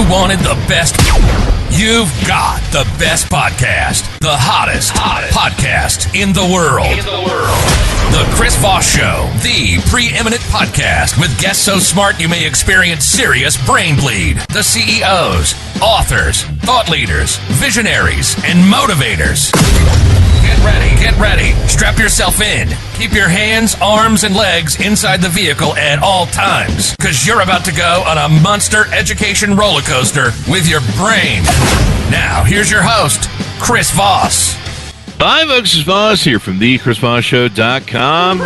you wanted the best, you've got the best podcast, the hottest podcast in the world. The Chris Voss Show, the preeminent podcast with guests so smart you may experience serious brain bleed. The CEOs, authors, thought leaders, visionaries, and motivators. Get ready. Strap yourself in. Keep your hands, arms, and legs inside the vehicle at all times, because you're about to go on a monster education roller coaster with your brain. Now, here's your host, Chris Voss. Hi, folks. Chris Voss here from thechrisvossshow.com.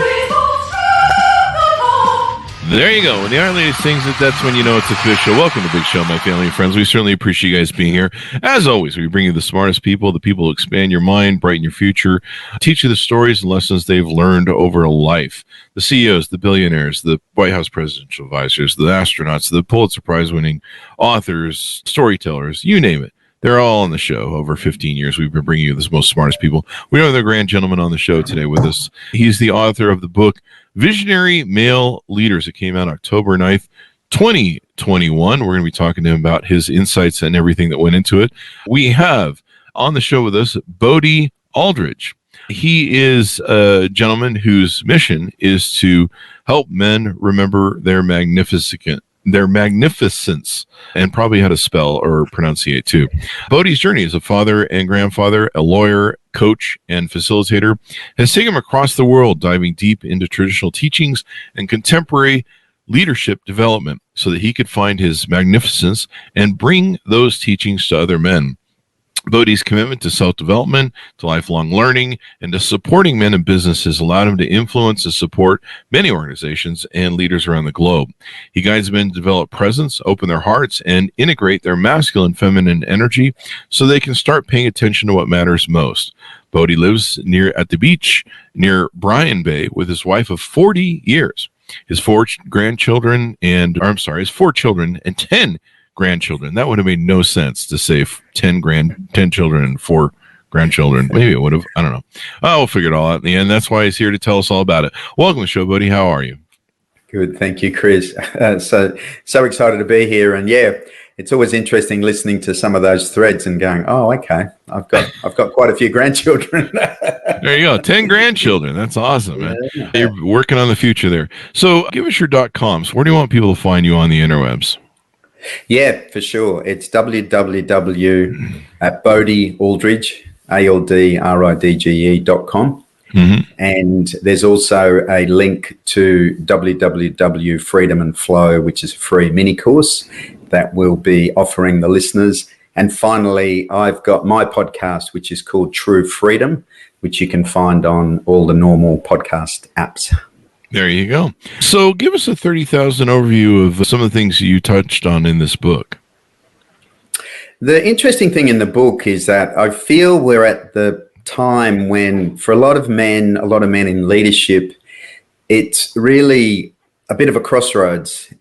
There you go. When the Iron Lady sings it, that's when you know it's official. Welcome to the big show, my family and friends. We certainly appreciate you guys being here. As always, we bring you the smartest people, the people who expand your mind, brighten your future, teach you the stories and lessons they've learned over a life. The CEOs, the billionaires, the White House presidential advisors, the astronauts, the Pulitzer Prize-winning authors, storytellers, you name it. They're all on the show. Over 15 years, we've been bringing you the most smartest people. We have the grand gentleman on the show today with us. He's the author of the book, Visionary Male Leaders. It came out October 9th, 2021. We're going to be talking to him about his insights and everything that went into it. We have on the show with us Bodhi Aldridge. He is a gentleman whose mission is to help men remember their magnificence, and probably how to spell or pronunciate too. Bodhi's journey as a father and grandfather, a lawyer, coach, and facilitator has taken him across the world, diving deep into traditional teachings and contemporary leadership development so that he could find his magnificence and bring those teachings to other men. Bodhi's commitment to self-development, to lifelong learning, and to supporting men in business has allowed him to influence and support many organizations and leaders around the globe. He guides men to develop presence, open their hearts, and integrate their masculine and feminine energy so they can start paying attention to what matters most. Bodhi lives at the beach near Bryan Bay with his wife of 40 years. His four children and 10 grandchildren. That would have made no sense to say 10 children and 4 grandchildren. Maybe it would have. I don't know. Oh, we'll figure it all out in the end. That's why he's here to tell us all about it. Welcome to the show, Bodhi. How are you? Good. Thank you, Chris. So excited to be here. And yeah, it's always interesting listening to some of those threads and going, oh, okay, I've got quite a few grandchildren. There you go. 10 grandchildren. That's awesome, man. Yeah. You're working on the future there. So give us your .coms. Where do you want people to find you on the interwebs? Yeah, for sure. It's www.bodhialdridge.com. Mm-hmm. And there's also a link to www.freedom and flow, which is a free mini course that we'll be offering the listeners. And finally, I've got my podcast, which is called True Freedom, which you can find on all the normal podcast apps. There you go. So give us a 30,000 overview of some of the things you touched on in this book. The interesting thing in the book is that I feel we're at the time when, for a lot of men in leadership, it's really a bit of a crossroads.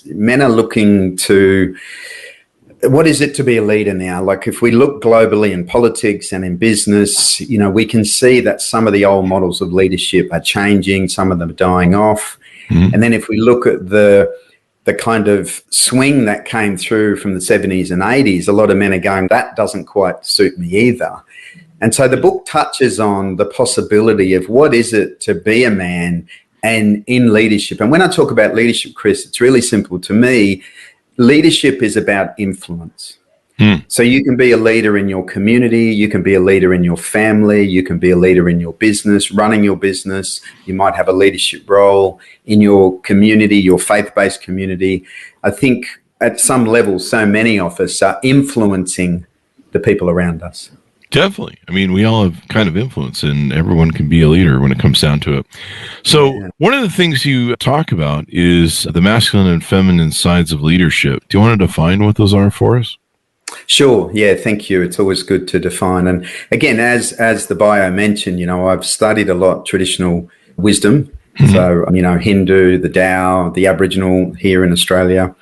Men are looking to, what is it to be a leader now? Like if we look globally in politics and in business, we can see that some of the old models of leadership are changing, some of them are dying off. Mm-hmm. And then if we look at the kind of swing that came through from the 70s and 80s, a lot of men are going, that doesn't quite suit me either. And so the book touches on the possibility of what is it to be a man and in leadership. And when I talk about leadership, Chris, it's really simple. To me, leadership is about influence. So you can be a leader in your community, you can be a leader in your family, you can be a leader in your business, running your business. You might have a leadership role in your community, your faith-based community. I think at some level, so many of us are influencing the people around us. Definitely. I mean, we all have kind of influence, and everyone can be a leader when it comes down to it. So One of the things you talk about is the masculine and feminine sides of leadership. Do you want to define what those are for us? Sure. Yeah, thank you. It's always good to define. And again, as the bio mentioned, I've studied a lot traditional wisdom. Mm-hmm. So, Hindu, the Tao, the Aboriginal here in Australia.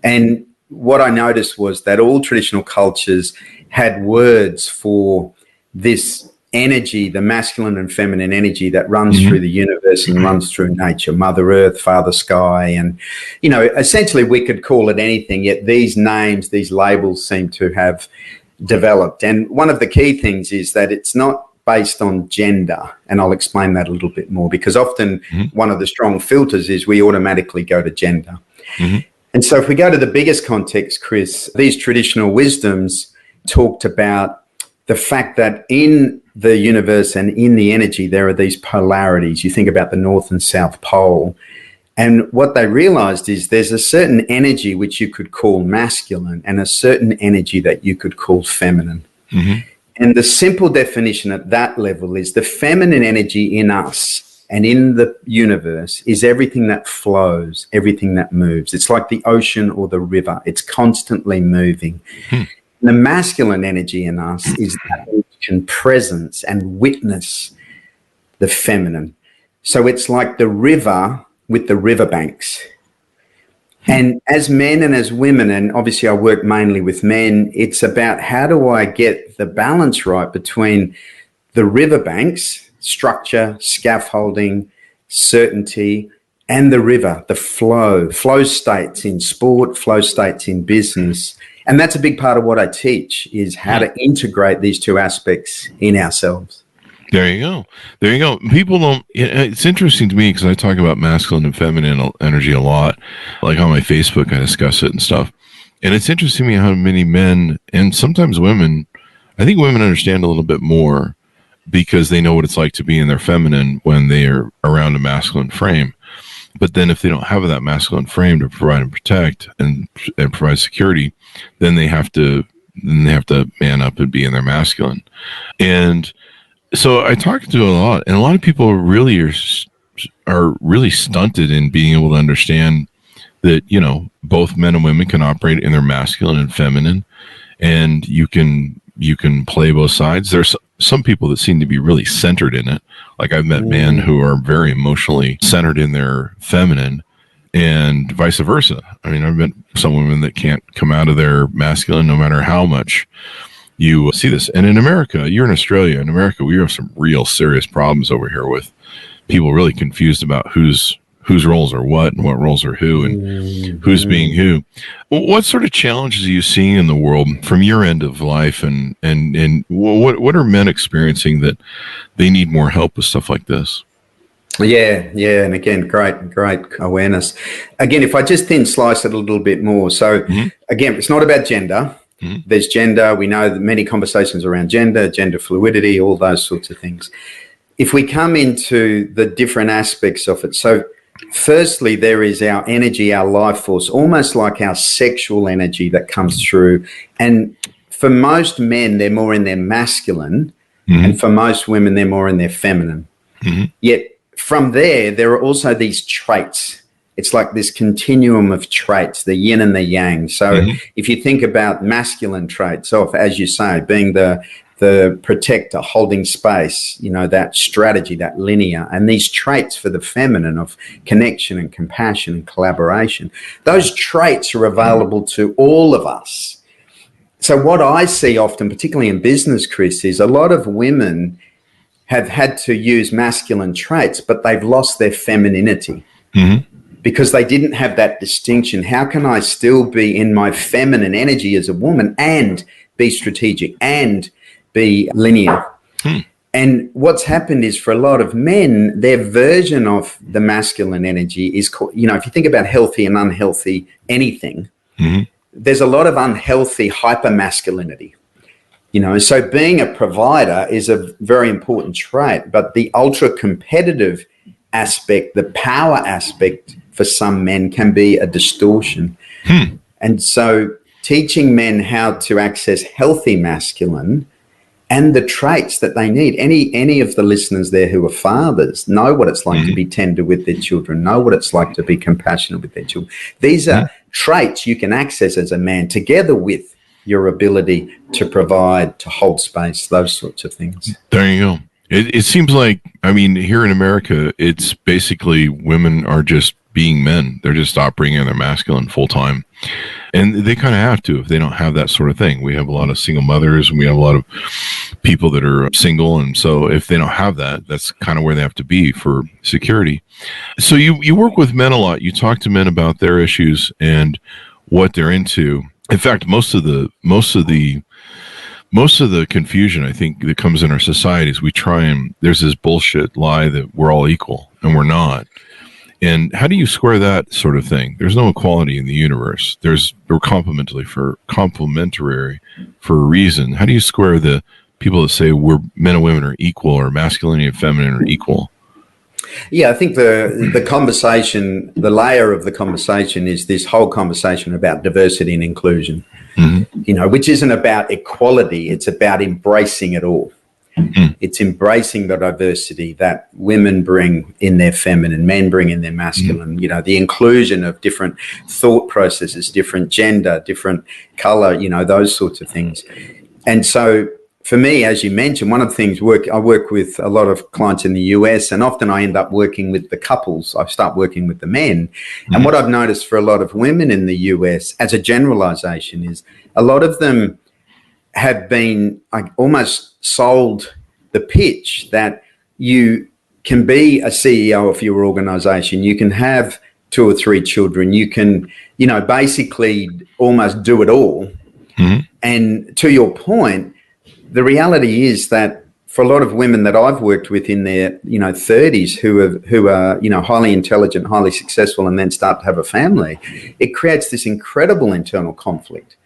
And what I noticed was that all traditional cultures had words for this energy, the masculine and feminine energy that runs through the universe and runs through nature, Mother Earth, Father Sky. And, essentially we could call it anything, yet these names, these labels seem to have developed. And one of the key things is that it's not based on gender. And I'll explain that a little bit more, because often one of the strong filters is we automatically go to gender. And so if we go to the biggest context, Chris, these traditional wisdoms talked about the fact that in the universe and in the energy, there are these polarities. You think about the North and South Pole. And what they realized is there's a certain energy which you could call masculine and a certain energy that you could call feminine. And the simple definition at that level is the feminine energy in us and in the universe is everything that flows, everything that moves. It's like the ocean or the river. It's constantly moving. The masculine energy in us is that we can presence and witness the feminine. So it's like the river with the riverbanks. And as men and as women, and obviously I work mainly with men, it's about how do I get the balance right between the riverbanks, structure, scaffolding, certainty, and the river, the flow states in sport, flow states in business. And that's a big part of what I teach, is how to integrate these two aspects in ourselves. There you go. There you go. People don't, it's interesting to me because I talk about masculine and feminine energy a lot. Like on my Facebook, I discuss it and stuff. And it's interesting to me how many men and sometimes women, I think women understand a little bit more because they know what it's like to be in their feminine when they are around a masculine frame. But then if they don't have that masculine frame to provide and protect and provide security, then they have to man up and be in their masculine. And so I talk to a lot, and a lot of people really are really stunted in being able to understand that, both men and women can operate in their masculine and feminine, and you can play both sides. There's some people that seem to be really centered in it. Like I've met men who are very emotionally centered in their feminine, and vice versa. I mean, I've met some women that can't come out of their masculine no matter how much you see this. And in America, you're in Australia. In America, we have some real serious problems over here with people really confused about whose roles are what and what roles are who and who's being who. What sort of challenges are you seeing in the world from your end of life, and what are men experiencing that they need more help with stuff like this? Yeah. And again, great awareness. Again, if I just thin slice it a little bit more. So again, it's not about gender. There's gender. We know that many conversations around gender fluidity, all those sorts of things. If we come into the different aspects of it, so firstly, there is our energy, our life force, almost like our sexual energy that comes through. And for most men, they're more in their masculine, and for most women, they're more in their feminine. Yet from there are also these traits. It's like this continuum of traits, the yin and the yang. So if you think about masculine traits of, as you say, being the protector, holding space, that strategy, that linear, and these traits for the feminine of connection and compassion and collaboration, those traits are available to all of us. So what I see often, particularly in business, Chris, is a lot of women have had to use masculine traits, but they've lost their femininity. Because they didn't have that distinction. How can I still be in my feminine energy as a woman and be strategic and be linear? And what's happened is for a lot of men, their version of the masculine energy is, if you think about healthy and unhealthy anything, there's a lot of unhealthy hypermasculinity. So being a provider is a very important trait, but the ultra competitive aspect, the power aspect for some men can be a distortion. And so teaching men how to access healthy masculine and the traits that they need. Any of the listeners there who are fathers know what it's like to be tender with their children, know what it's like to be compassionate with their children. These are traits you can access as a man together with your ability to provide, to hold space, those sorts of things. There you go. It seems like, here in America, it's basically women are just being men. They're just operating in their masculine full time. And they kind of have to if they don't have that sort of thing. We have a lot of single mothers, and we have a lot of people that are single. And so if they don't have that, that's kind of where they have to be for security. So you work with men a lot. You talk to men about their issues and what they're into. In fact, most of the confusion, I think, that comes in our societies, there's this bullshit lie that we're all equal, and we're not. And how do you square that sort of thing? There's no equality in the universe. We're complementary for a reason. How do you square the people that say men and women are equal, or masculinity and feminine are equal? Yeah, I think the conversation, the layer of the conversation is this whole conversation about diversity and inclusion, which isn't about equality. It's about embracing it all. It's embracing the diversity that women bring in their feminine, men bring in their masculine, the inclusion of different thought processes, different gender, different color, those sorts of things. And so for me, as you mentioned, one of the things I work with a lot of clients in the US, and often I end up working with the couples. I start working with the men. And what I've noticed for a lot of women in the US, as a generalization, is a lot of them have been almost sold the pitch that you can be a CEO of your organization, you can have 2 or 3 children, you can, basically almost do it all. And to your point, the reality is that for a lot of women that I've worked with in their, 30s who are, highly intelligent, highly successful, and then start to have a family, it creates this incredible internal conflict.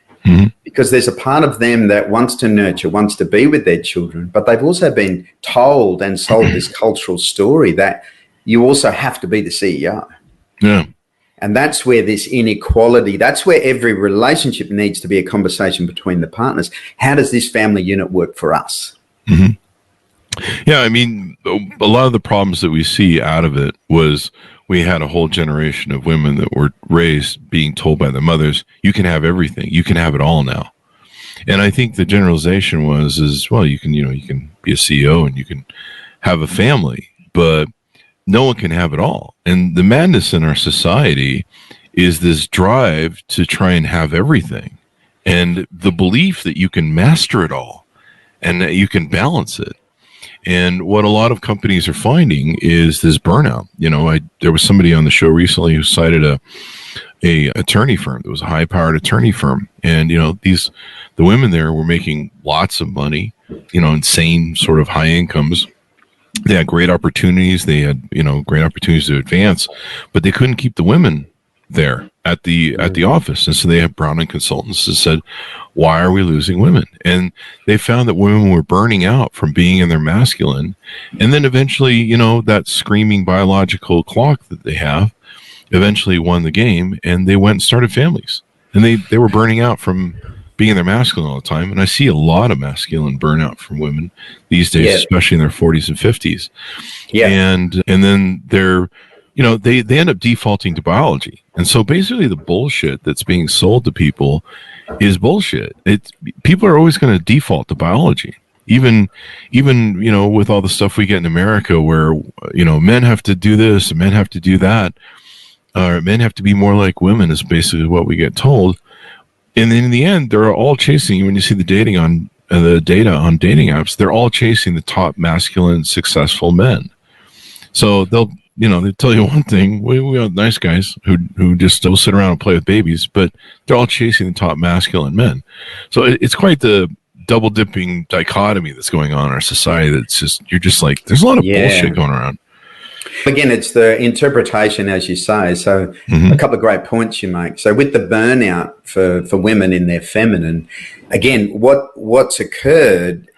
Because there's a part of them that wants to nurture, wants to be with their children, but they've also been told and sold this cultural story that you also have to be the CEO. Yeah. And that's where this inequality, that's where every relationship needs to be a conversation between the partners. How does this family unit work for us? Yeah, I mean, a lot of the problems that we see out of it was we had a whole generation of women that were raised being told by their mothers, you can have everything. You can have it all now. And I think the generalization is, well, you can be a CEO and you can have a family, but no one can have it all. And the madness in our society is this drive to try and have everything, and the belief that you can master it all and that you can balance it. And what a lot of companies are finding is this burnout. There was somebody on the show recently who cited a attorney firm. That was a high-powered attorney firm, and the women there were making lots of money, insane sort of high incomes. They had great opportunities. They had great opportunities to advance, but they couldn't keep the women there at the office, and so they have brought in consultants that said, why are we losing women? And they found that women were burning out from being in their masculine, and then eventually that screaming biological clock that they have eventually won the game, and they went and started families, and they were burning out from being in their masculine all the time. And I see a lot of masculine burnout from women these days, especially in their 40s and 50s. Yeah. And then they're they end up defaulting to biology. And so basically the bullshit that's being sold to people is bullshit. People are always going to default to biology. Even with all the stuff we get in America where, men have to do this and men have to do that, or men have to be more like women is basically what we get told. And then in the end, they're all chasing, when you see the data on dating apps, they're all chasing the top masculine, successful men. So they'll tell you one thing. We have nice guys who just will sit around and play with babies, but they're all chasing the top masculine men. So it's quite the double dipping dichotomy that's going on in our society. You're just like, there's a lot of bullshit going around. Again, it's the interpretation, as you say. So a couple of great points you make. So with the burnout for women in their feminine, again, what's occurred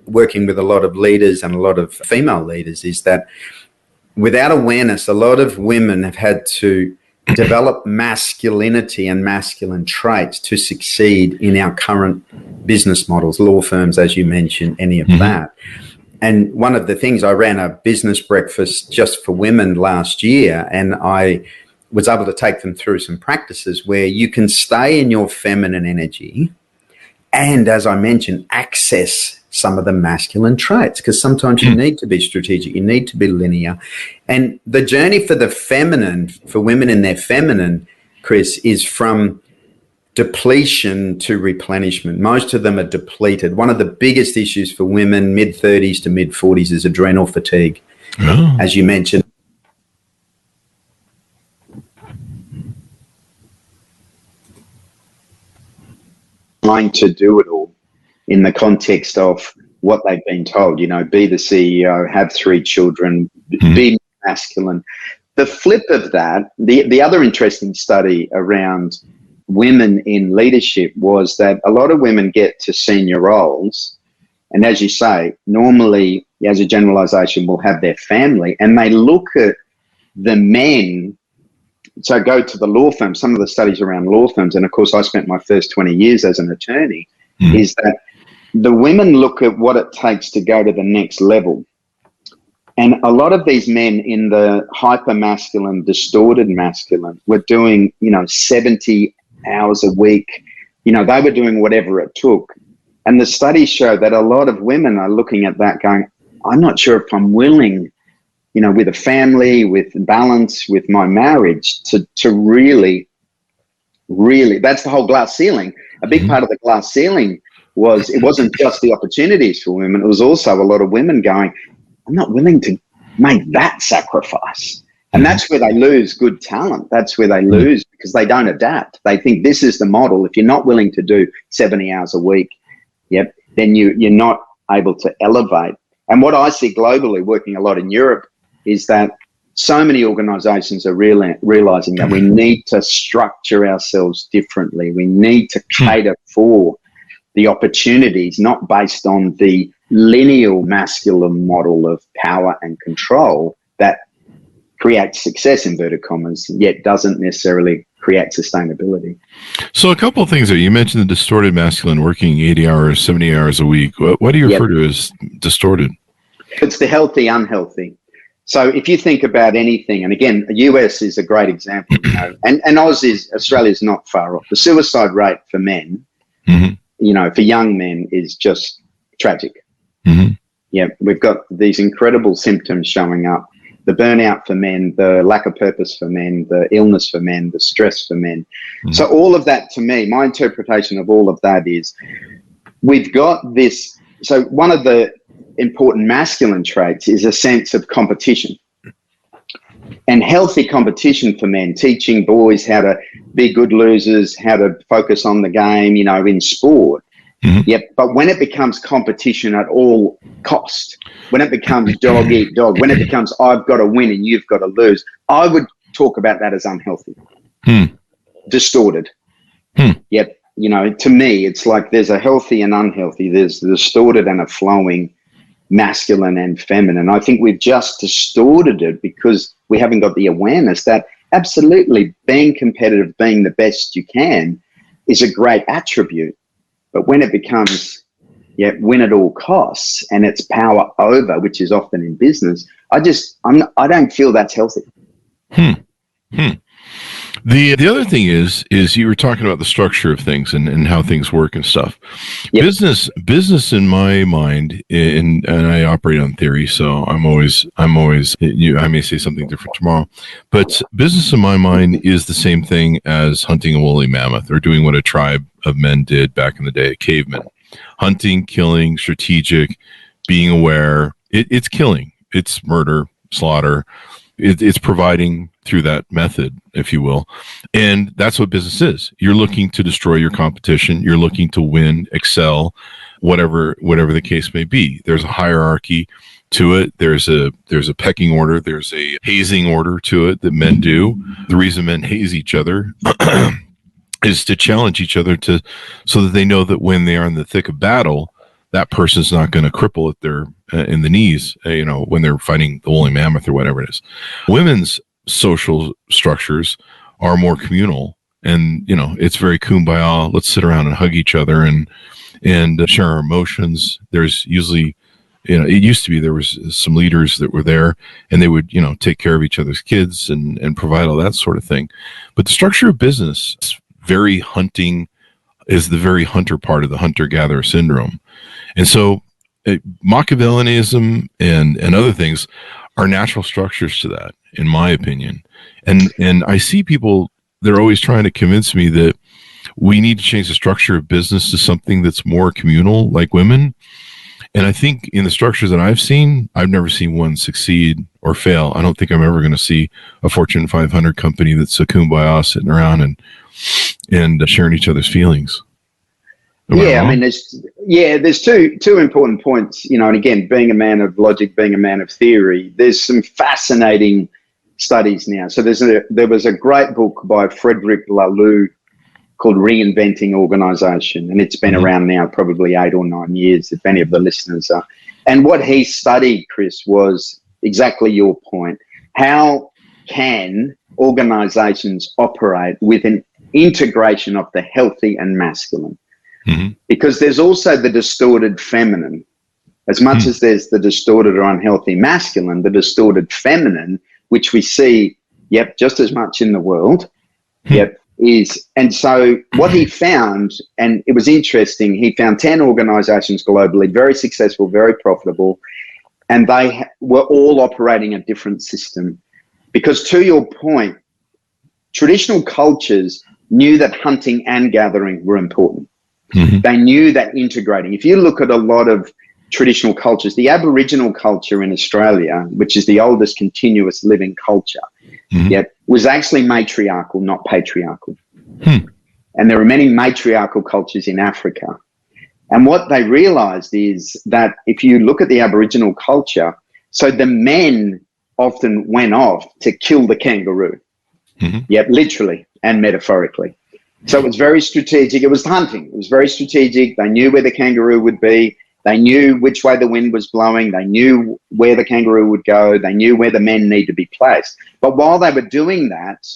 working with a lot of leaders and a lot of female leaders is that without awareness, a lot of women have had to develop masculinity and masculine traits to succeed in our current business models, law firms, as you mentioned, any of that. And one of the things, I ran a business breakfast just for women last year, and I was able to take them through some practices where you can stay in your feminine energy and, as I mentioned, access some of the masculine traits, because sometimes you need to be strategic, you need to be linear. And the journey for the feminine, for women in their feminine, Chris, is from depletion to replenishment. Most of them are depleted. One of the biggest issues for women mid-30s to mid-40s is adrenal fatigue. Oh. As you mentioned, trying to do it all in the context of what they've been told, be the CEO, have 3 children, be masculine. The flip of that, the other interesting study around women in leadership was that a lot of women get to senior roles, and as you say, normally, as a generalization, will have their family, and they look at the men. So go to the law firm, some of the studies around law firms, and of course I spent my first 20 years as an attorney, is that the women look at what it takes to go to the next level. And a lot of these men in the hyper-masculine, distorted masculine were doing, 70 hours a week. They were doing whatever it took. And the studies show that a lot of women are looking at that going, I'm not sure if I'm willing, with a family, with balance, with my marriage, to really, that's the whole glass ceiling. A big part of the glass ceiling was, it wasn't just the opportunities for women, it was also a lot of women going, I'm not willing to make that sacrifice. And that's where they lose good talent. That's where they lose, because they don't adapt. They think this is the model. If you're not willing to do 70 hours a week, then you're not able to elevate. And what I see globally, working a lot in Europe, is that so many organizations are realizing that we need to structure ourselves differently. We need to cater for the opportunities, not based on the linear masculine model of power and control that creates success, inverted commas, yet doesn't necessarily create sustainability. So a couple of things there. You mentioned the distorted masculine working 80 hours, 70 hours a week. What do you refer to as distorted? It's the healthy, unhealthy. So if you think about anything, and again, the US is a great example, and Australia's not far off. The suicide rate for men, for young men, is just tragic. We've got these incredible symptoms showing up. The burnout for men, the lack of purpose for men, the illness for men, the stress for men. So all of that, to me, my interpretation of all of that is we've got this. So one of the important masculine traits is a sense of competition, and healthy competition for men, teaching boys how to be good losers, how to focus on the game, in sport. But when it becomes competition at all cost, when it becomes dog eat dog, when it becomes I've got to win and you've got to lose, I would talk about that as unhealthy, distorted. To me, it's like there's a healthy and unhealthy. There's the distorted and a flowing, masculine and feminine. I think we've just distorted it because we haven't got the awareness that absolutely being competitive, being the best you can, is a great attribute. But when it becomes, win at all costs, and it's power over, which is often in business, I don't feel that's healthy. The other thing is you were talking about the structure of things and how things work and stuff. Business in my mind, and I operate on theory, so I'm always I may say something different tomorrow, but business in my mind is the same thing as hunting a woolly mammoth or doing what a tribe of men did back in the day, cavemen. Hunting, killing, strategic, being aware. It's killing. It's murder, slaughter. It's providing through that method, if you will. And that's what business is. You're looking to destroy your competition. You're looking to win, excel, whatever the case may be. There's a hierarchy to it. There's a pecking order. There's a hazing order to it that men do. The reason men haze each other is to challenge each other so that they know that when they are in the thick of battle, that person's not going to cripple at their in the knees, when they're fighting the woolly mammoth or whatever it is. Women's social structures are more communal, and it's very kumbaya. Let's sit around and hug each other and share our emotions. There's usually, it used to be there was some leaders that were there, and they would take care of each other's kids and provide all that sort of thing. But the structure of business is very hunting. Is the very hunter part of the hunter-gatherer syndrome. And so Machiavellianism and other things are natural structures to that, in my opinion. And I see people, they're always trying to convince me that, we need to change the structure of business to something that's more communal, like women. And I think in the structures that I've seen, I've never seen one succeed or fail. I don't think I'm ever going to see a Fortune 500 company that's a kumbaya sitting around and sharing each other's feelings. I mean, there's two important points, you know, and again, being a man of logic, being a man of theory, there's some fascinating studies now. So there was a great book by Frederick Laloux called Reinventing Organization, and it's been around now probably 8 or 9 years, if any of the listeners are. And what he studied, Chris, was exactly your point. How can organizations operate with an integration of the healthy and masculine? Mm-hmm. Because there's also the distorted feminine. As much as there's the distorted or unhealthy masculine, the distorted feminine, which we see, just as much in the world, is. And so what he found, and it was interesting, he found 10 organizations globally, very successful, very profitable, and they were all operating a different system. Because to your point, traditional cultures knew that hunting and gathering were important. Mm-hmm. They knew that integrating. If you look at a lot of traditional cultures, the Aboriginal culture in Australia, which is the oldest continuous living culture, was actually matriarchal, not patriarchal. And there are many matriarchal cultures in Africa. And what they realized is that if you look at the Aboriginal culture, so the men often went off to kill the kangaroo. Literally and metaphorically. So it was very strategic. It was hunting. It was very strategic. They knew where the kangaroo would be. They knew which way the wind was blowing. They knew where the kangaroo would go. They knew where the men need to be placed. But while they were doing that,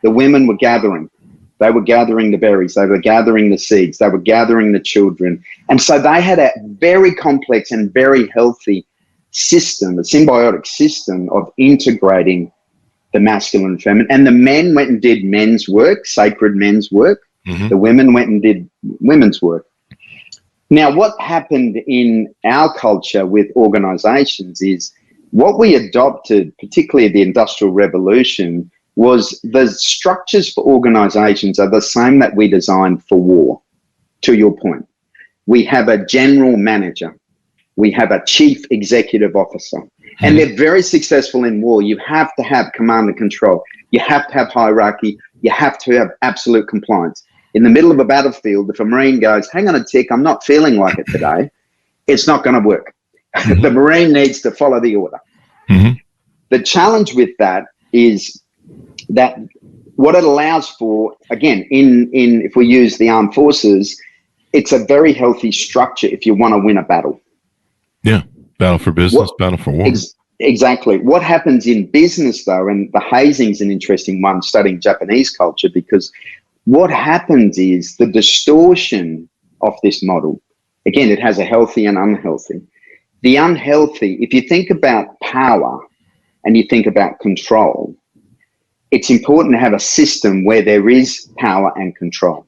the women were gathering. They were gathering the berries. They were gathering the seeds. They were gathering the children. And so they had a very complex and very healthy system, a symbiotic system of integrating the masculine and feminine. And the men went and did men's work, sacred men's work. The women went and did women's work. Now, what happened in our culture with organizations is what we adopted, particularly the Industrial Revolution, was the structures for organizations are the same that we designed for war, to your point. We have a general manager. We have a chief executive officer. And they're very successful in war. You have to have command and control. You have to have hierarchy. You have to have absolute compliance. In the middle of a battlefield, if a Marine goes, hang on a tick, I'm not feeling like it today, it's not going to work. The Marine needs to follow the order. The challenge with that is that what it allows for, again, in if we use the armed forces, it's a very healthy structure if you want to win a battle. Yeah. Battle for business, battle for war. Exactly. What happens in business, though, and the hazing's an interesting one, studying Japanese culture, because what happens is the distortion of this model. Again, it has a healthy and unhealthy. The unhealthy, if you think about power and you think about control, it's important to have a system where there is power and control.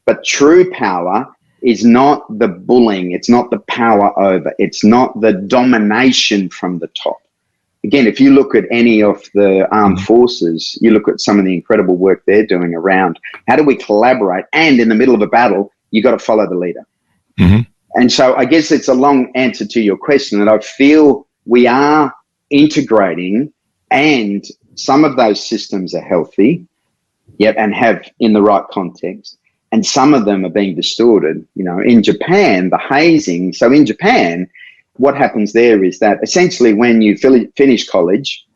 But true power is not the bullying, it's not the power over, it's not the domination from the top. Again, if you look at any of the armed forces, you look at some of the incredible work they're doing around how do we collaborate, and in the middle of a battle, you got to follow the leader. And so I guess it's a long answer to your question that I feel we are integrating, and some of those systems are healthy, and have in the right context. And some of them are being distorted. You know, in Japan, the hazing. So in Japan, what happens there is that essentially when you finish college,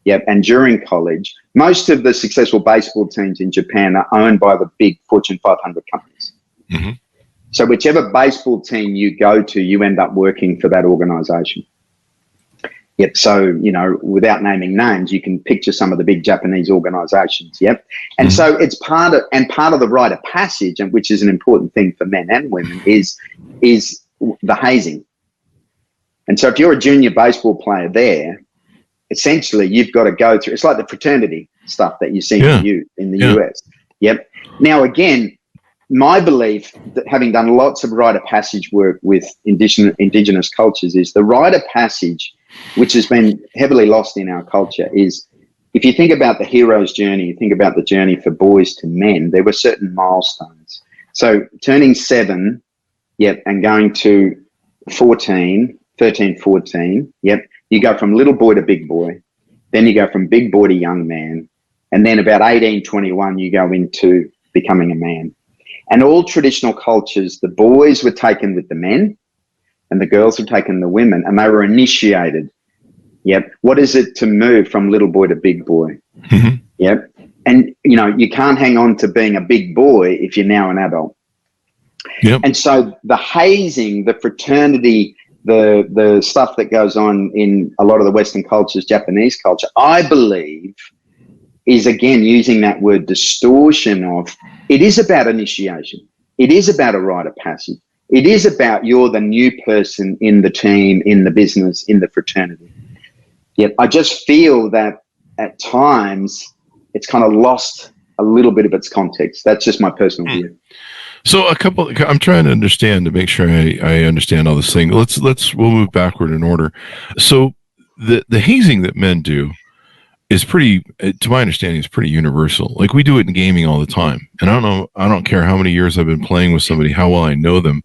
and during college, most of the successful baseball teams in Japan are owned by the big Fortune 500 companies. So whichever baseball team you go to, you end up working for that organization. So, you know, without naming names, you can picture some of the big Japanese organizations. And so it's part of the rite of passage, and which is an important thing for men and women, is the hazing. And so if you're a junior baseball player there, essentially you've got to go through, it's like the fraternity stuff that you see in the US. Now, again, my belief, that having done lots of rite of passage work with indigenous cultures, is the rite of passage, which has been heavily lost in our culture, is if you think about the hero's journey, you think about the journey for boys to men, there were certain milestones. So turning 7, and going to 13, 14, you go from little boy to big boy. Then you go from big boy to young man. And then about 18, 21, you go into becoming a man. And all traditional cultures, the boys were taken with the men and the girls were taken the women, and they were initiated. What is it to move from little boy to big boy? Mm-hmm. And, you can't hang on to being a big boy if you're now an adult. Yep. And so the hazing, the fraternity, the stuff that goes on in a lot of the Western cultures, Japanese culture, I believe is, again, using that word distortion of, it is about initiation. It is about a rite of passage. It is about you're the new person in the team, in the business, in the fraternity. I just feel that at times it's kind of lost a little bit of its context. That's just my personal view. So I'm trying to understand, to make sure I understand all this thing. We'll move backward in order. So the hazing that men do is pretty, to my understanding, is pretty universal. Like, we do it in gaming all the time. And I don't care how many years I've been playing with somebody, how well I know them.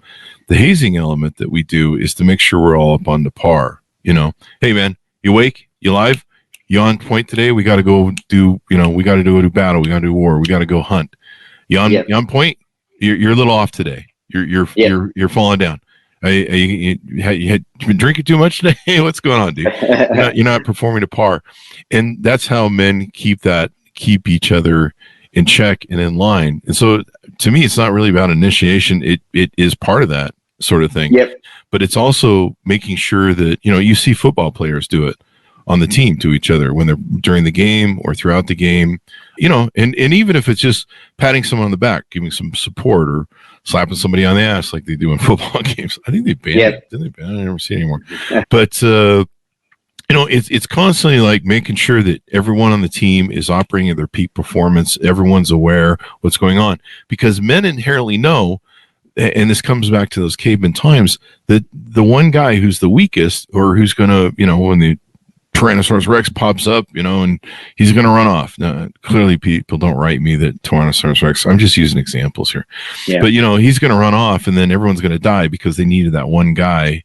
The hazing element that we do is to make sure we're all up on the par. Hey man, you awake? You live? You on point today? We got to go do, we got to do battle. We got to do war. We got to go hunt. You on point? You're a little off today. You're falling down. You been drinking too much today? What's going on, dude? You're not performing to par. And that's how men keep each other in check and in line. And so to me, it's not really about initiation. It is part of that sort of thing. Yep. But it's also making sure that, you see football players do it on the team to each other when they're during the game or throughout the game, and even if it's just patting someone on the back, giving some support, or slapping somebody on the ass like they do in football games. I think they banned it. Didn't they ban it? I never see it anymore. But, it's constantly like making sure that everyone on the team is operating at their peak performance. Everyone's aware what's going on, because men inherently know, and this comes back to those caveman times, that the one guy who's the weakest, or who's going to, when the Tyrannosaurus Rex pops up, and he's going to run off. Now, clearly people don't write me that Tyrannosaurus Rex, I'm just using examples here. Yeah. But, he's going to run off, and then everyone's going to die because they needed that one guy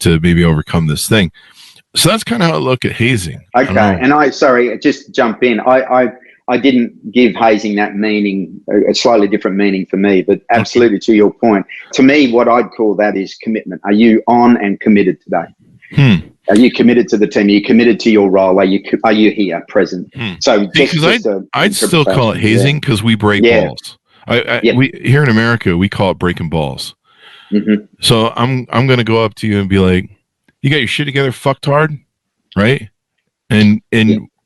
to maybe overcome this thing. So that's kind of how I look at hazing. Okay. And sorry, just jump in. I didn't give hazing that meaning, a slightly different meaning for me, but absolutely to your point. To me, what I'd call that is commitment. Are you on and committed today? Are you committed to the team? Are you committed to your role? Are you here, present? So I'd still call it hazing, because we break balls. We here in America, we call it breaking balls. Mm-hmm. So I'm going to go up to you and be like, "You got your shit together, fucktard," right? And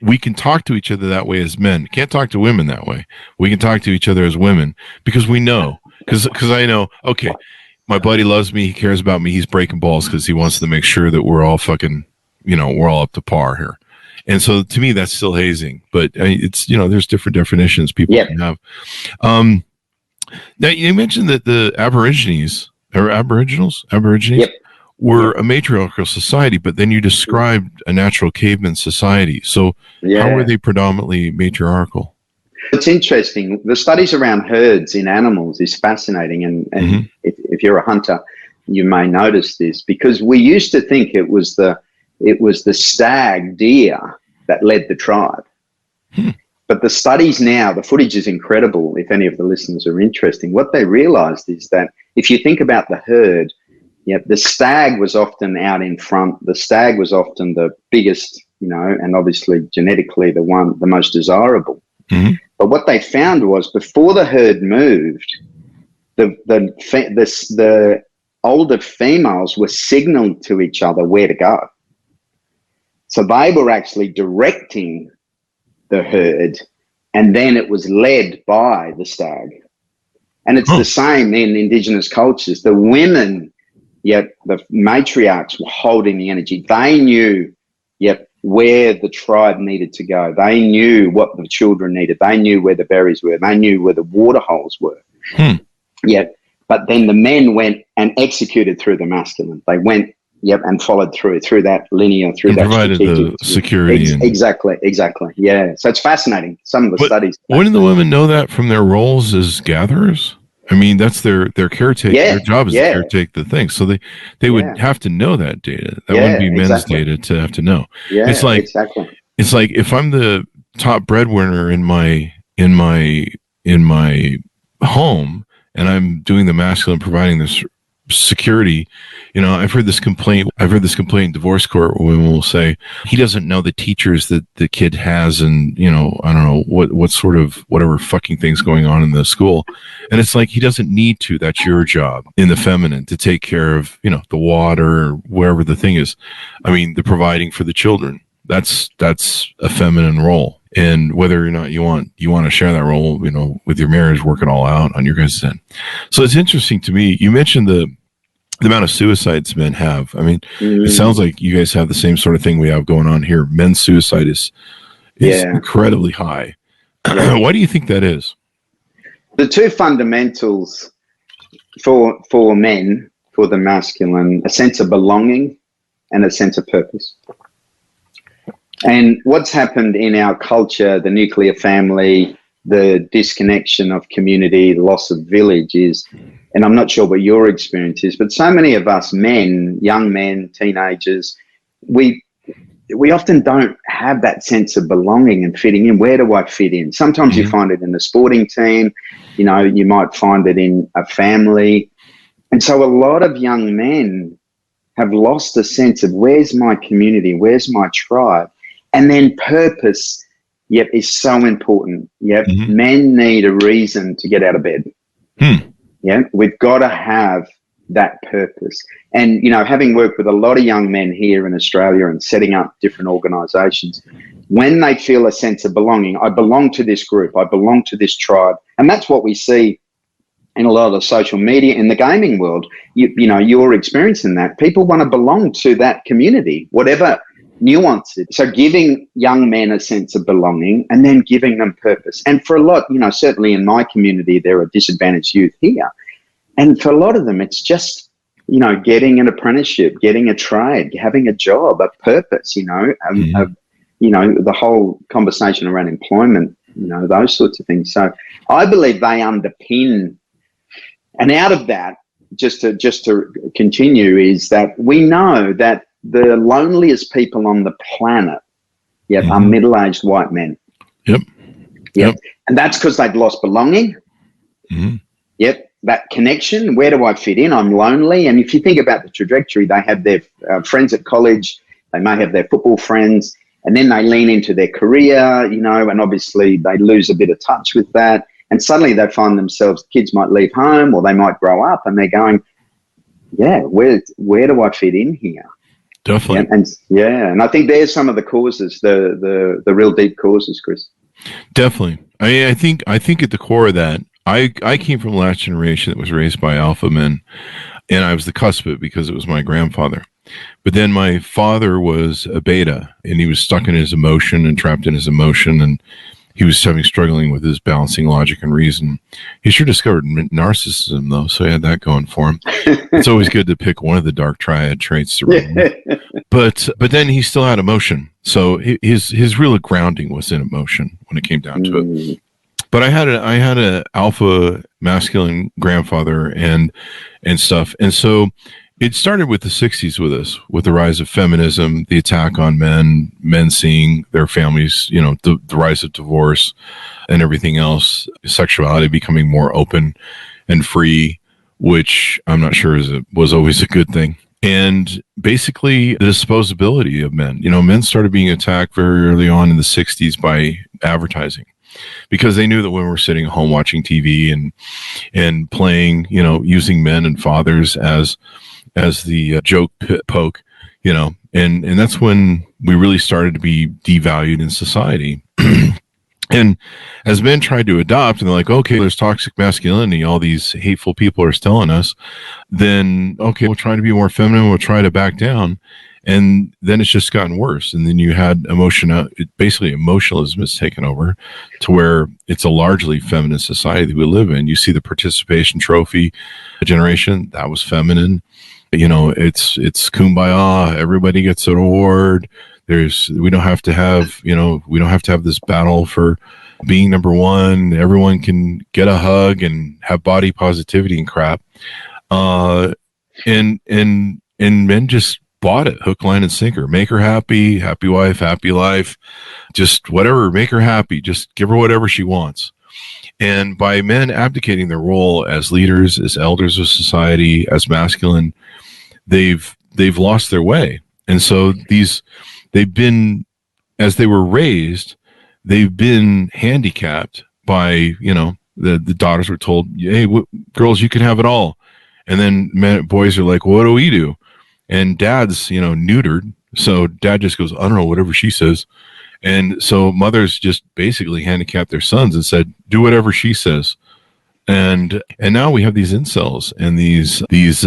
we can talk to each other that way as men. Can't talk to women that way. We can talk to each other as women, because we know, because I know, okay, my buddy loves me. He cares about me. He's breaking balls because he wants to make sure that we're all fucking, we're all up to par here. And so to me, that's still hazing. But it's, there's different definitions people can have. Now, you mentioned that the Aboriginals were a matriarchal society, but then you described a natural caveman society. So how were they predominantly matriarchal? It's interesting. The studies around herds in animals is fascinating. And if you're a hunter, you may notice this, because we used to think it was the stag deer that led the tribe. But the studies now, the footage is incredible. If any of the listeners are interested, what they realized is that if you think about the herd, the stag was often out in front. The stag was often the biggest, and obviously genetically the most desirable. Mm-hmm. But what they found was, before the herd moved, the older females were signaled to each other where to go. So they were actually directing the herd, and then it was led by the stag. And it's the same in indigenous cultures. The women, the matriarchs were holding the energy. They knew, where the tribe needed to go. They knew what the children needed. They knew where the berries were. They knew where the water holes were. But then the men went and executed through the masculine. They went Yep, and followed through that linear, through and that provided strategic. the security. Exactly. Yeah. So it's fascinating. Some of the studies. Wouldn't the women know that from their roles as gatherers? I mean, that's their caretaker. Yeah, Their job is to caretake the thing. So they would have to know that data. That wouldn't be men's data to have to know. Yeah, it's like exactly. It's like if I'm the top breadwinner in my home and I'm doing the masculine, providing this security. I've heard this complaint in divorce court where women will say he doesn't know the teachers that the kid has, and I don't know what sort of whatever fucking thing's going on in the school. And it's like, he doesn't need to. That's your job in the feminine, to take care of the water or wherever the thing is. I mean, the providing for the children. That's a feminine role. And whether or not you want to share that role, with your marriage, work it all out on your guys' end. So it's interesting to me. You mentioned the amount of suicides men have. I mean, It sounds like you guys have the same sort of thing we have going on here. Men's suicide is incredibly high. Why do you think that is? The two fundamentals for men, for the masculine, a sense of belonging and a sense of purpose. And what's happened in our culture, the nuclear family, the disconnection of community, the loss of village is, and I'm not sure what your experience is, but so many of us men, young men, teenagers, we often don't have that sense of belonging and fitting in. Where do I fit in? Sometimes you find it in a sporting team, you might find it in a family. And so a lot of young men have lost a sense of where's my community, where's my tribe? And then purpose, is so important. Men need a reason to get out of bed. We've got to have that purpose. And, having worked with a lot of young men here in Australia and setting up different organizations, when they feel a sense of belonging, I belong to this group, I belong to this tribe. And that's what we see in a lot of the social media in the gaming world. You're experiencing that. People want to belong to that community, whatever nuance it. So giving young men a sense of belonging and then giving them purpose. And for a lot, certainly in my community, there are disadvantaged youth here. And for a lot of them, it's just, getting an apprenticeship, getting a trade, having a job, a purpose, the whole conversation around employment, those sorts of things. So I believe they underpin. And out of that, just to continue, is that we know that the loneliest people on the planet are middle-aged white men. Yep. And that's because they've lost belonging. That connection. Where do I fit in? I'm lonely. And if you think about the trajectory, they have their friends at college, they may have their football friends, and then they lean into their career, and obviously they lose a bit of touch with that. And suddenly they find themselves, kids might leave home or they might grow up and they're going, where do I fit in here? Definitely. And I think there's some of the causes, the real deep causes, Chris. Definitely. I think at the core of that, I came from the last generation that was raised by alpha men, and I was the cusp of it because it was my grandfather. But then my father was a beta, and he was stuck in his emotion and trapped in his emotion, and he was struggling with his balancing logic and reason. He sure discovered narcissism, though, so he had that going for him. It's always good to pick one of the dark triad traits to run. But then he still had emotion. So his real grounding was in emotion when it came down to it. But I had a alpha masculine grandfather and stuff. And so it started with the 60s with us, with the rise of feminism, the attack on men seeing their families, the rise of divorce and everything else, sexuality becoming more open and free, which I'm not sure was always a good thing. And basically the disposability of men. Men started being attacked very early on in the 60s by advertising, because they knew that when we're sitting at home watching TV and playing, using men and fathers as the joke poke, and that's when we really started to be devalued in society. And as men tried to adopt, and they're like, okay, there's toxic masculinity, all these hateful people are telling us, then, okay, we'll try to be more feminine, we'll try to back down. And then it's just gotten worse. And then you had basically emotionalism has taken over to where it's a largely feminine society that we live in. You see the participation trophy generation, that was feminine. It's kumbaya. Everybody gets an award. We don't have to have this battle for being number one. Everyone can get a hug and have body positivity and crap. And men just bought it hook, line, and sinker. Make her happy wife, happy life, just whatever, make her happy, just give her whatever she wants. And by men abdicating their role as leaders, as elders of society, as masculine, they've lost their way. And so they've been, as they were raised, they've been handicapped by, the daughters were told, hey, girls, you can have it all. And then boys are like, what do we do? And dad's, neutered. So dad just goes, I don't know, whatever she says. And so mothers just basically handicapped their sons and said, do whatever she says. And now we have these incels and these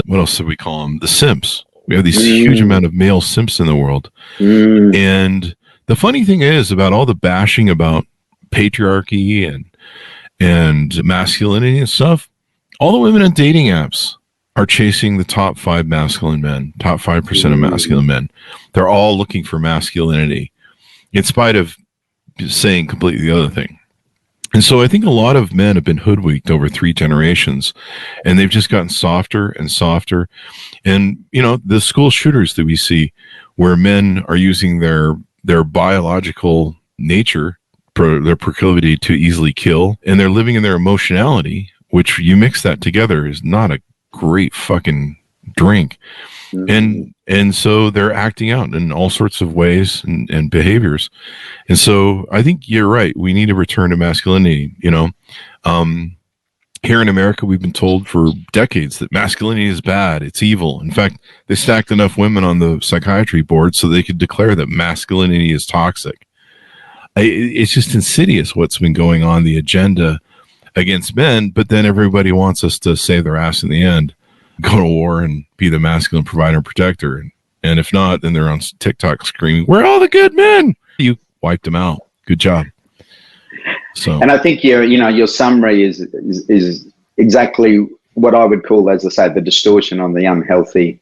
what else do we call them? The simps. We have these huge amount of male simps in the world. And the funny thing is about all the bashing about patriarchy and masculinity and stuff, all the women on dating apps are chasing the top 5 masculine men, top 5% of masculine men. They're all looking for masculinity, in spite of saying completely the other thing. And so I think a lot of men have been hoodwinked over 3 generations, and they've just gotten softer and softer. And, the school shooters that we see where men are using their biological nature, their proclivity to easily kill, and they're living in their emotionality, which you mix that together is not a great fucking drink. And so they're acting out in all sorts of ways and behaviors. And so I think you're right. We need to return to masculinity. Here in America, we've been told for decades that masculinity is bad. It's evil. In fact, they stacked enough women on the psychiatry board so they could declare that masculinity is toxic. It's just insidious what's been going on, the agenda against men, but then everybody wants us to save their ass in the end, go to war and be the masculine provider and protector. And if not, then they're on TikTok screaming, "Where are all the good men?" You wiped them out. Good job. So, and I think your summary is exactly what I would call, as I say, the distortion on the unhealthy,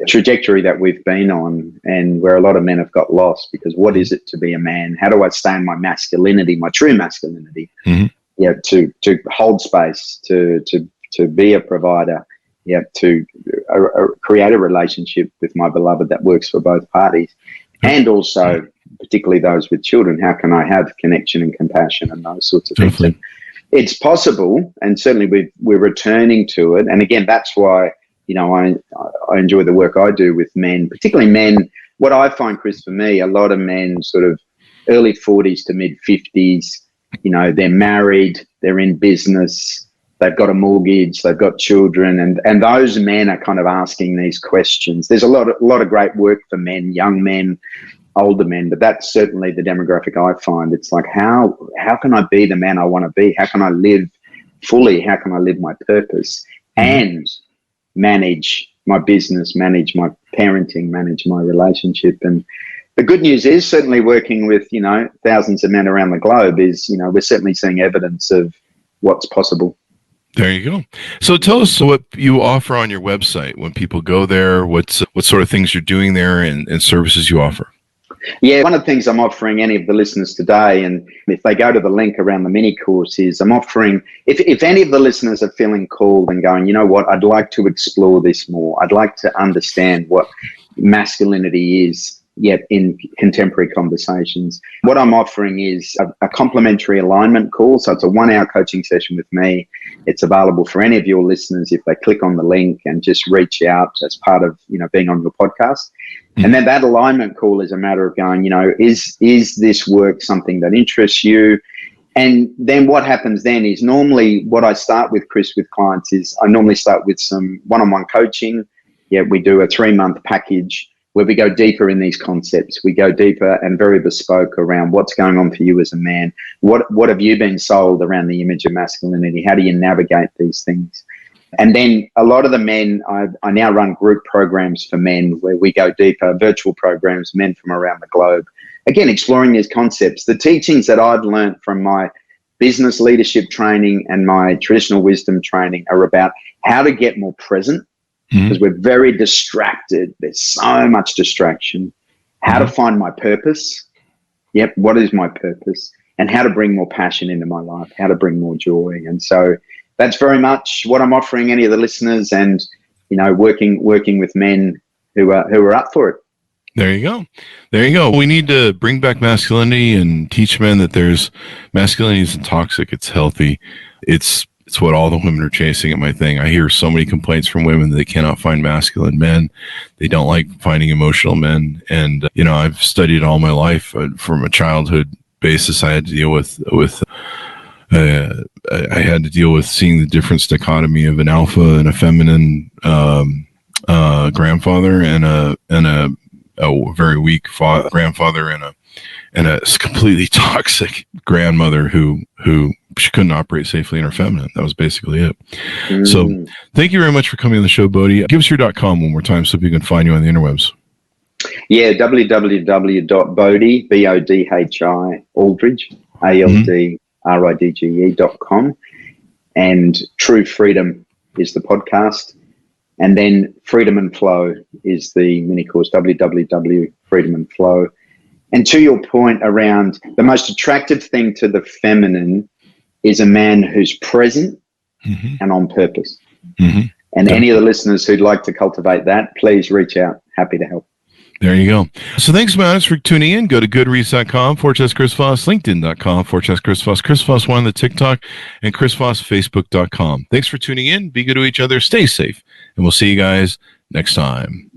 trajectory that we've been on, and where a lot of men have got lost. Because what is it to be a man? How do I stay in my masculinity, my true masculinity? To hold space, to be a provider, to create a relationship with my beloved that works for both parties, and also particularly those with children. How can I have connection and compassion and those sorts of things? And it's possible, and certainly we're returning to it. And again, that's why I enjoy the work I do with men, particularly men. What I find, Chris, for me, a lot of men sort of early 40s to mid 50s. They're married, they're in business, they've got a mortgage, they've got children, and those men are kind of asking these questions. There's a lot of great work for men, young men, older men, but that's certainly the demographic I find. It's like, how can I be the man I want to be? How can I live fully? How can I live my purpose and manage my business, manage my parenting, manage my relationship? And the good news is, certainly working with, thousands of men around the globe, is, we're certainly seeing evidence of what's possible. There you go. So tell us what you offer on your website when people go there, what sort of things you're doing there and services you offer. Yeah, one of the things I'm offering any of the listeners today, and if they go to the link around the mini course, is I'm offering, if any of the listeners are feeling called and going, you know what, I'd like to explore this more. I'd like to understand what masculinity is, yet in contemporary conversations. What I'm offering is a complimentary alignment call. So it's a 1-hour coaching session with me. It's available for any of your listeners if they click on the link and just reach out as part of, being on your podcast. And then that alignment call is a matter of going, is this work something that interests you? And then what happens then is, normally what I start with, Chris, with clients is I normally start with some one-on-one coaching. We do a 3-month package where we go deeper in these concepts. We go deeper and very bespoke around what's going on for you as a man. What have you been sold around the image of masculinity? How do you navigate these things? And then a lot of the men, I now run group programs for men where we go deeper, virtual programs, men from around the globe. Again, exploring these concepts. The teachings that I've learned from my business leadership training and my traditional wisdom training are about how to get more present because we're very distracted. There's so much distraction. How to find my purpose. Yep. What is my purpose? And how to bring more passion into my life, how to bring more joy. And so that's very much what I'm offering any of the listeners, and, you know, working with men who are up for it. There you go. There you go. We need to bring back masculinity and teach men that masculinity isn't toxic. It's healthy. It's what all the women are chasing at my thing. I hear so many complaints from women that they cannot find masculine men. They don't like finding emotional men. And, you know, I've studied all my life from a childhood basis. I had to deal with seeing the different dichotomy of an alpha and a feminine grandfather and a very weak grandfather and a completely toxic grandmother who she couldn't operate safely in her feminine. That was basically it. So thank you very much for coming on the show, Bodhi. Give us your .com one more time so people can find you on the interwebs. Yeah, www.bodhi, B-O-D-H-I, Aldridge, ALDRIDGE.com. And True Freedom is the podcast. And then Freedom and Flow is the mini course, www.freedom and flow. And to your point around the most attractive thing to the feminine is a man who's present and on purpose. And any of the listeners who'd like to cultivate that, please reach out. Happy to help. There you go. So thanks, Manis, for tuning in. Go to goodreads.com/Chris Voss, LinkedIn.com/Chris Voss, Chris Voss 1 on the TikTok, and Chris Voss Facebook.com. Thanks for tuning in. Be good to each other. Stay safe. And we'll see you guys next time.